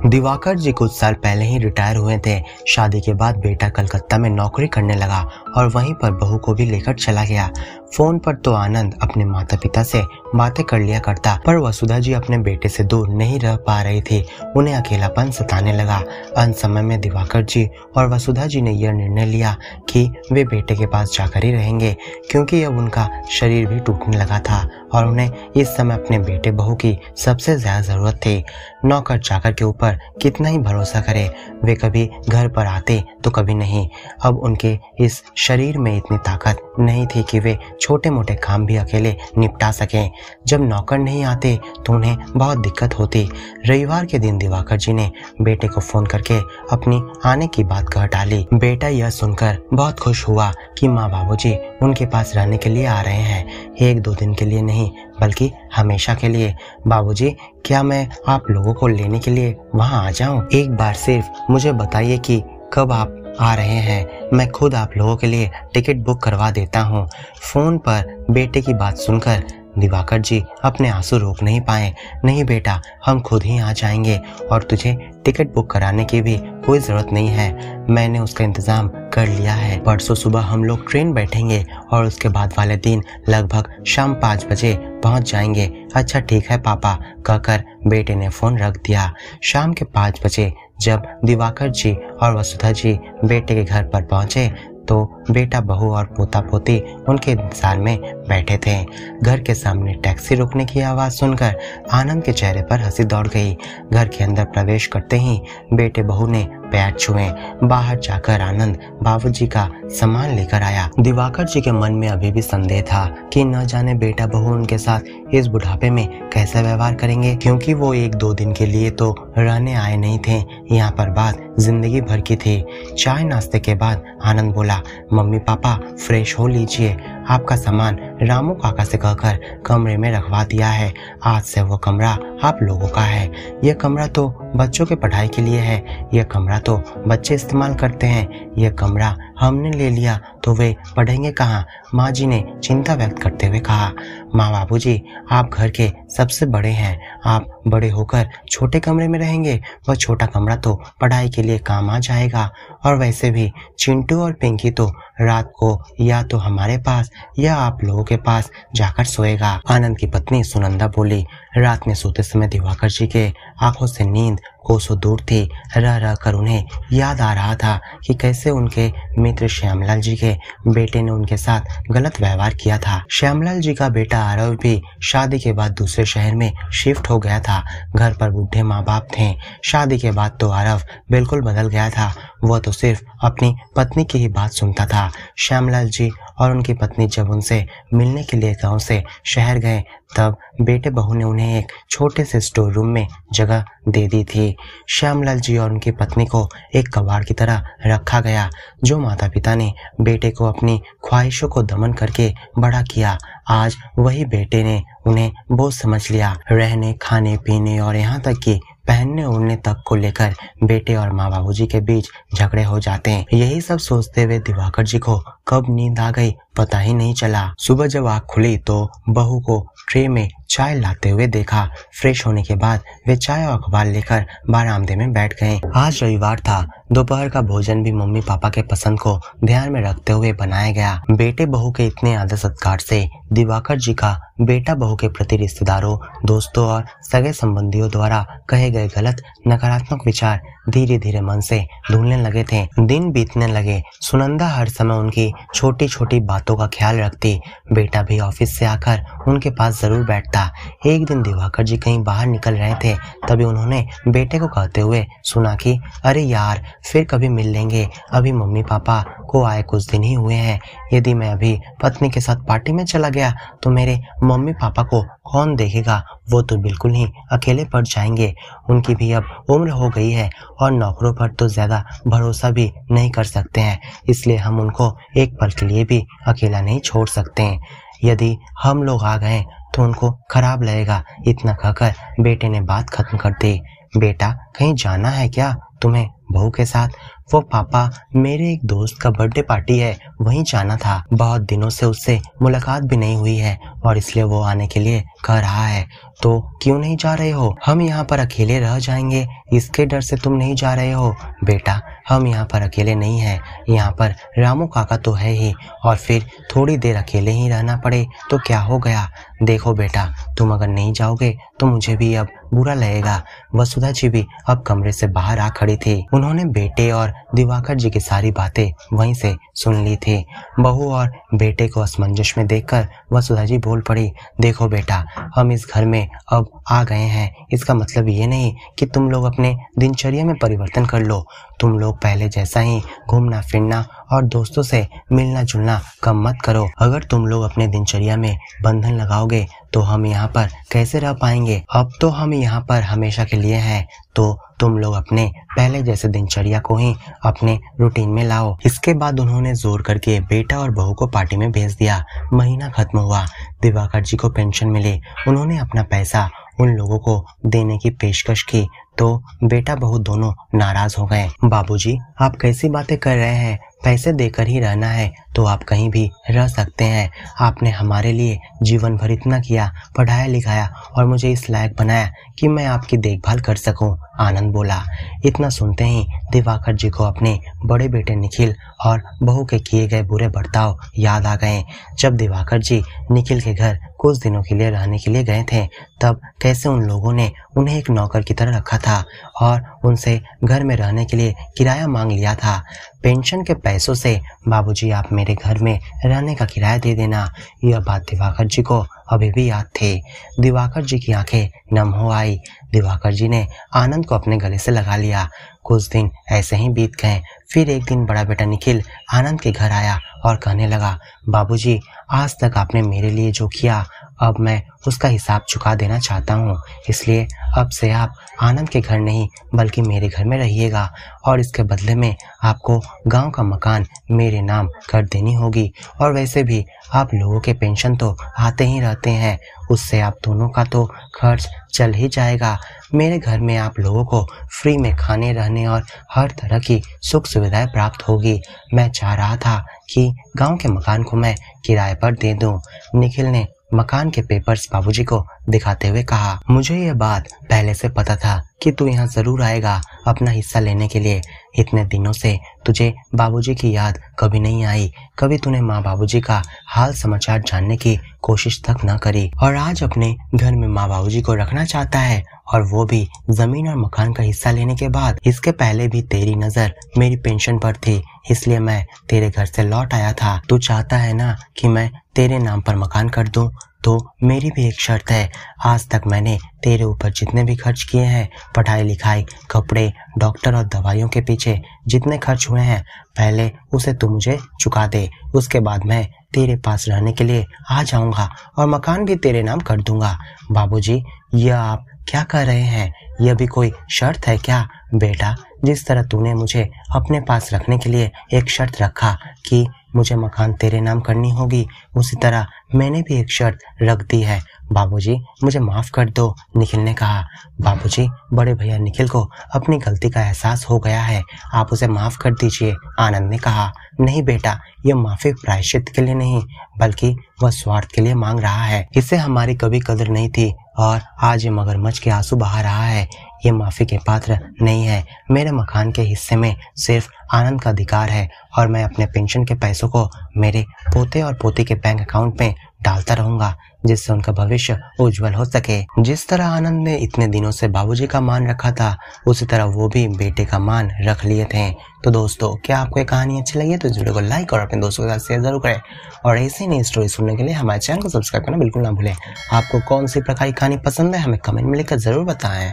दिवाकर जी कुछ साल पहले ही रिटायर हुए थे। शादी के बाद बेटा कलकत्ता में नौकरी करने लगा और वहीं पर बहू को भी लेकर चला गया। फोन पर तो आनंद अपने माता पिता से बातें कर लिया करता, पर वसुधा जी अपने बेटे से दूर नहीं रह पा रही थी। उन्हें अकेलापन सताने लगा। अंत समय में दिवाकर जी और वसुधा जी ने यह निर्णय लिया कि वे बेटे के पास जाकर ही रहेंगे, क्योंकि अब उनका शरीर भी टूटने लगा था और उन्हें इस समय अपने बेटे बहू की सबसे ज्यादा जरूरत थी। नौकर चाकर के ऊपर कितना ही भरोसा करे, वे कभी घर पर आते तो कभी नहीं। अब उनके इस शरीर में इतनी ताकत नहीं थी कि वे छोटे मोटे काम भी अकेले निपटा सकें। जब नौकर नहीं आते तो उन्हें बहुत दिक्कत होती। रविवार के दिन दिवाकर जी ने बेटे को फोन करके अपनी आने की बात कह डाली। बेटा यह सुनकर बहुत खुश हुआ कि माँ बाबूजी उनके पास रहने के लिए आ रहे हैं, 1-2 दिन के लिए नहीं बल्कि हमेशा के लिए। बाबूजी, क्या मैं आप लोगों को लेने के लिए वहां आ जाऊं? एक बार सिर्फ मुझे बताइए कि कब आप आ रहे हैं, मैं खुद आप लोगों के लिए टिकट बुक करवा देता हूं। फोन पर बेटे की बात सुनकर दिवाकर जी अपने आंसू रोक नहीं पाए। नहीं बेटा, हम खुद ही आ जाएंगे और तुझे टिकट बुक कराने की भी कोई जरूरत नहीं है, मैंने उसका इंतजाम कर लिया है। परसों सुबह हम लोग ट्रेन बैठेंगे और उसके बाद वाले दिन लगभग शाम 5 बजे पहुंच जाएंगे। अच्छा ठीक है पापा, कहकर बेटे ने फोन रख दिया। शाम के 5 बजे जब दिवाकर जी और वसुधा जी बेटे के घर पर पहुंचे तो बेटा बहू और पोता पोती उनके इंतजार में बैठे थे। घर के सामने टैक्सी रुकने की आवाज सुनकर आनंद के चेहरे पर हंसी दौड़ गई। घर के अंदर प्रवेश करते ही बेटे बहू ने पैर छुए। बाहर जाकर आनंद बाबूजी का सामान लेकर आया। दिवाकर जी के मन में अभी भी संदेह था कि न जाने बेटा बहू उनके साथ इस बुढ़ापे में कैसा व्यवहार करेंगे, क्योंकि वो 1-2 दिन के लिए तो रहने आए नहीं थे, यहाँ पर बात जिंदगी भर की थी। चाय नाश्ते के बाद आनंद बोला, मम्मी पापा फ्रेश हो लीजिए, आपका सामान रामू काका से कहकर कमरे में रखवा दिया है। आज से वो कमरा आप लोगों का है। यह कमरा तो बच्चों के पढ़ाई के लिए है, यह कमरा तो बच्चे इस्तेमाल करते हैं, यह कमरा हमने ले लिया तो वे पढ़ेंगे कहाँ? माँ जी ने चिंता व्यक्त करते हुए कहा। माँ बाबूजी, आप घर के सबसे बड़े हैं, आप बड़े होकर छोटे कमरे में रहेंगे, वह छोटा कमरा तो पढ़ाई के लिए काम आ जाएगा। और वैसे भी चिंटू और पिंकी तो रात को या तो हमारे पास या आप लोगों के पास जाकर सोएगा। आनंद की पत्नी सुनंदा बोली। रात में सोते समय दिवाकर जी के आंखों से नींद कोसों दूर थी। रह रह कर उन्हें याद आ रहा था कि कैसे उनके मित्र श्यामलाल जी के बेटे ने उनके साथ गलत व्यवहार किया था। श्यामलाल जी का बेटा आरव भी शादी के बाद दूसरे शहर में शिफ्ट हो गया था। घर पर बूढ़े माँ बाप थे। शादी के बाद तो आरव बिल्कुल बदल गया था, वह तो सिर्फ अपनी पत्नी की ही बात सुनता था। श्यामलाल जी और उनकी पत्नी जब उनसे मिलने के लिए गांव से शहर गए तब बेटे बहू ने उन्हें एक छोटे से स्टोर रूम में जगह दे दी थी। श्यामलाल जी और उनकी पत्नी को एक कबाड़ की तरह रखा गया। जो माता पिता ने बेटे को अपनी ख्वाहिशों को दमन करके बड़ा किया, आज वही बेटे ने उन्हें बोझ समझ लिया। रहने, खाने पीने और यहाँ तक कि पहनने ओढ़ने तक को लेकर बेटे और माँ बाबूजी के बीच झगड़े हो जाते हैं। यही सब सोचते हुए दिवाकर जी को कब नींद आ गई पता ही नहीं चला। सुबह जब आँख खुली तो बहू को ट्रे में चाय लाते हुए देखा। फ्रेश होने के बाद वे चाय और अखबार लेकर बरामदे में बैठ गए। आज रविवार था। दोपहर का भोजन भी मम्मी पापा के पसंद को ध्यान में रखते हुए बनाया गया। बेटे बहू के इतने आदर सत्कार से दिवाकर जी का बेटा बहू के प्रति रिश्तेदारों, दोस्तों और सगे संबंधियों द्वारा कहे गए गलत नकारात्मक विचार धीरे धीरे मन से धुलने लगे थे। दिन बीतने लगे। सुनंदा हर समय उनकी छोटी छोटी बातों का ख्याल रखती। बेटा भी ऑफिस से आकर उनके पास जरूर बैठता। एक दिन दिवाकर जी कहीं बाहर निकल रहे थे, तभी उन्होंने बेटे को कहते हुए सुना कि अरे यार, फिर कभी मिल लेंगे, अभी मम्मी पापा को आए कुछ दिन ही हुए हैं। यदि मैं अभी पत्नी के साथ पार्टी में चला गया तो मेरे मम्मी पापा को कौन देखेगा? वो तो बिल्कुल ही अकेले पड़ जाएंगे। उनकी भी अब उम्र हो गई है और नौकरों पर तो ज्यादा भरोसा भी नहीं कर सकते हैं, इसलिए हम उनको एक पल के लिए भी अकेला नहीं छोड़ सकते हैं। यदि हम लोग आ गए तो उनको खराब लगेगा। इतना कहकर बेटे ने बात खत्म कर दी। बेटा, कहीं जाना है क्या? तुम्हें बहू के साथ। वो पापा, मेरे एक दोस्त का बर्थडे पार्टी है, वहीं जाना था। बहुत दिनों से उससे मुलाकात भी नहीं हुई है और इसलिए वो आने के लिए कह रहा है। तो क्यों नहीं जा रहे हो? हम यहाँ पर अकेले रह जाएंगे, इसके डर से तुम नहीं जा रहे हो? बेटा, हम यहाँ पर अकेले नहीं हैं, यहाँ पर रामू काका तो है ही, और फिर थोड़ी देर अकेले ही रहना पड़े तो क्या हो गया? देखो बेटा, तुम अगर नहीं जाओगे तो मुझे भी अब बुरा लगेगा। वसुधा जी भी अब कमरे से बाहर आ खड़ी थी। उन्होंने बेटे और दिवाकर जी की सारी बातें वहीं से सुन ली थी। बहू और बेटे को असमंजस में देखकर वसुधा जी बोल पड़ी, देखो बेटा, हम इस घर में अब आ गए हैं, इसका मतलब ये नहीं कि तुम लोग अपने दिनचर्या में परिवर्तन कर लो। तुम लोग पहले जैसा ही घूमना फिरना और दोस्तों से मिलना जुलना कम मत करो। अगर तुम लोग अपने दिनचर्या में बंधन लगाओगे तो हम यहाँ पर कैसे रह पाएंगे? अब तो हम यहाँ पर हमेशा के लिए हैं, तो तुम लोग अपने पहले जैसे दिनचर्या को ही अपने रूटीन में लाओ। इसके बाद उन्होंने जोर करके बेटा और बहू को पार्टी में भेज दिया। महीना खत्म हुआ, दिवाकर जी को पेंशन मिली। उन्होंने अपना पैसा उन लोगों को देने की पेशकश की तो बेटा बहू दोनों नाराज हो गए। बाबूजी, आप कैसी बातें कर रहे हैं? पैसे देकर ही रहना है तो आप कहीं भी रह सकते हैं। आपने हमारे लिए जीवन भर इतना किया, पढ़ाया लिखाया और मुझे इस लायक बनाया कि मैं आपकी देखभाल कर सकूं। आनंद बोला। इतना सुनते ही दिवाकर जी को अपने बड़े बेटे निखिल और बहू के किए गए बुरे बर्ताव याद आ गए। जब दिवाकर जी निखिल के घर कुछ दिनों के लिए रहने के लिए गए थे, तब कैसे उन लोगों ने उन्हें एक नौकर की तरह रखा था और उनसे घर में रहने के लिए किराया मांग लिया था। पेंशन के पैसों से बाबूजी आप मेरे घर में रहने का किराया दे देना। यह बात दिवाकर जी को अभी भी याद थे। दिवाकर जी की आंखें नम हो आई। दिवाकर जी ने आनंद को अपने गले से लगा लिया। कुछ दिन ऐसे ही बीत गए। फिर एक दिन बड़ा बेटा निखिल आनंद के घर आया और कहने लगा, बाबूजी, आज तक आपने मेरे लिए जो किया, अब मैं उसका हिसाब चुका देना चाहता हूँ। इसलिए अब से आप आनंद के घर नहीं बल्कि मेरे घर में रहिएगा और इसके बदले में आपको गांव का मकान मेरे नाम कर देनी होगी। और वैसे भी आप लोगों के पेंशन तो आते ही रहते हैं, उससे आप दोनों का तो खर्च चल ही जाएगा। मेरे घर में आप लोगों को फ्री में खाने रहने और हर तरह की सुख सुविधाएं प्राप्त होगी। मैं चाह रहा था कि गांव के मकान को मैं किराए पर दे दूं। निखिल ने मकान के पेपर्स बाबूजी को दिखाते हुए कहा, मुझे यह बात पहले से पता था कि तू यहाँ जरूर आएगा अपना हिस्सा लेने के लिए। इतने दिनों से तुझे बाबूजी की याद कभी नहीं आई, कभी तूने माँ बाबूजी का हाल समाचार जानने की कोशिश तक न करी, और आज अपने घर में माँ बाबूजी को रखना चाहता है, और वो भी जमीन और मकान का हिस्सा लेने के बाद। इसके पहले भी तेरी नजर मेरी पेंशन पर थी, इसलिए मैं तेरे घर से लौट आया था। तू चाहता है ना कि मैं तेरे नाम पर मकान कर दूं, तो मेरी भी एक शर्त है। आज तक मैंने तेरे ऊपर जितने भी खर्च किए हैं, पढ़ाई लिखाई, कपड़े, डॉक्टर और दवाइयों के पीछे जितने खर्च हुए हैं, पहले उसे तू मुझे चुका दे। उसके बाद मैं तेरे पास रहने के लिए आ जाऊंगा और मकान भी तेरे नाम कर दूंगा। बाबूजी, यह आप क्या कर रहे हैं? यह भी कोई शर्त है क्या? बेटा, जिस तरह तूने मुझे अपने पास रखने के लिए एक शर्त रखा कि मुझे मकान तेरे नाम करनी होगी, उसी तरह मैंने भी एक शर्त रख दी है। बाबूजी, मुझे माफ कर दो, निखिल ने कहा। बाबूजी, बड़े भैया निखिल को अपनी गलती का एहसास हो गया है, आप उसे माफ कर दीजिए, आनंद ने कहा। नहीं बेटा, यह माफी प्रायश्चित के लिए नहीं बल्कि वह स्वार्थ के लिए मांग रहा है। इसे हमारी कभी कदर नहीं थी और आज ये मगरमच्छ के आंसू बहा रहा है। ये माफी के पात्र नहीं है। मेरे मकान के हिस्से में सिर्फ आनंद का अधिकार है और मैं अपने पेंशन के पैसों को मेरे पोते और पोती के बैंक अकाउंट में डालता रहूंगा, जिससे उनका भविष्य उज्जवल हो सके। जिस तरह आनंद ने इतने दिनों से बाबूजी का मान रखा था, उसी तरह वो भी बेटे का मान रख लिए थे। तो दोस्तों, क्या आपको ये कहानी अच्छी लगी? तो इस वीडियो को लाइक और अपने दोस्तों के साथ शेयर जरूर करें, और ऐसी नई स्टोरी सुनने के लिए हमारे चैनल को सब्सक्राइब करना बिल्कुल ना भूलें। आपको कौन सी प्रकार की कहानी पसंद है, हमें कमेंट में लिखकर जरूर बताएं।